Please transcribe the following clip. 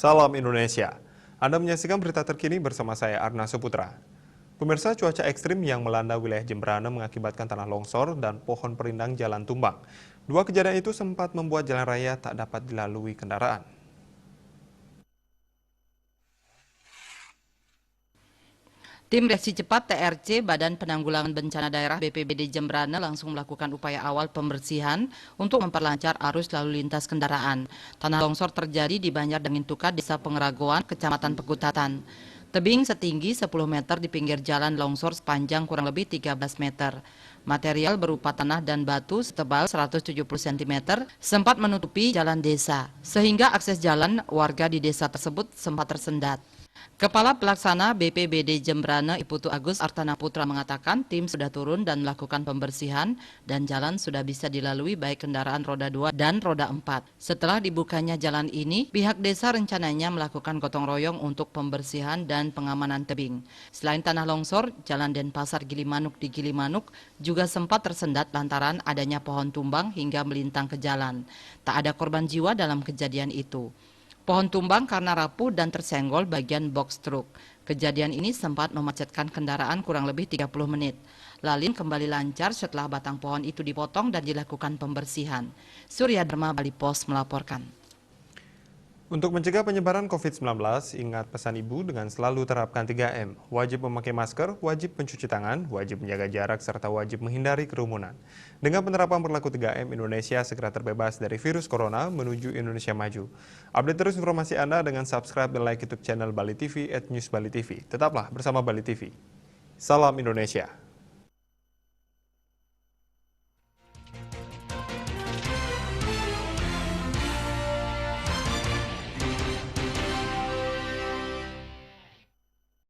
Salam Indonesia. Anda menyaksikan berita terkini bersama saya Arna Suputra. Pemirsa, cuaca ekstrim yang melanda wilayah Jemberana mengakibatkan tanah longsor dan pohon perindang jalan tumbang. Dua kejadian itu sempat membuat jalan raya tak dapat dilalui kendaraan. Tim Reaksi Cepat TRC Badan Penanggulangan Bencana Daerah BPBD Jemberana langsung melakukan upaya awal pembersihan untuk memperlancar arus lalu lintas kendaraan. Tanah longsor terjadi di Banjar Dangin Tuka, Desa Pengeragoan, Kecamatan Pekutatan. Tebing setinggi 10 meter di pinggir jalan longsor sepanjang kurang lebih 13 meter. Material berupa tanah dan batu setebal 170 cm sempat menutupi jalan desa, sehingga akses jalan warga di desa tersebut sempat tersendat. Kepala Pelaksana BPBD Jemberana Iputu Agus Artana Putra mengatakan tim sudah turun dan melakukan pembersihan dan jalan sudah bisa dilalui baik kendaraan roda 2 dan roda 4. Setelah dibukanya jalan ini, pihak desa rencananya melakukan gotong royong untuk pembersihan dan pengamanan tebing. Selain tanah longsor, Jalan Denpasar Gilimanuk di Gilimanuk juga sempat tersendat lantaran adanya pohon tumbang hingga melintang ke jalan. Tak ada korban jiwa dalam kejadian itu. Pohon tumbang karena rapuh dan tersenggol bagian box truk. Kejadian ini sempat memacetkan kendaraan kurang lebih 30 menit. Lalin kembali lancar setelah batang pohon itu dipotong dan dilakukan pembersihan. Surya Dharma Bali Pos melaporkan. Untuk mencegah penyebaran COVID-19, ingat pesan ibu dengan selalu terapkan 3M. Wajib memakai masker, wajib mencuci tangan, wajib menjaga jarak, serta wajib menghindari kerumunan. Dengan penerapan berlaku 3M, Indonesia segera terbebas dari virus corona menuju Indonesia maju. Update terus informasi Anda dengan subscribe dan like YouTube channel Bali TV @newsbalitv. Tetaplah bersama Bali TV. Salam Indonesia.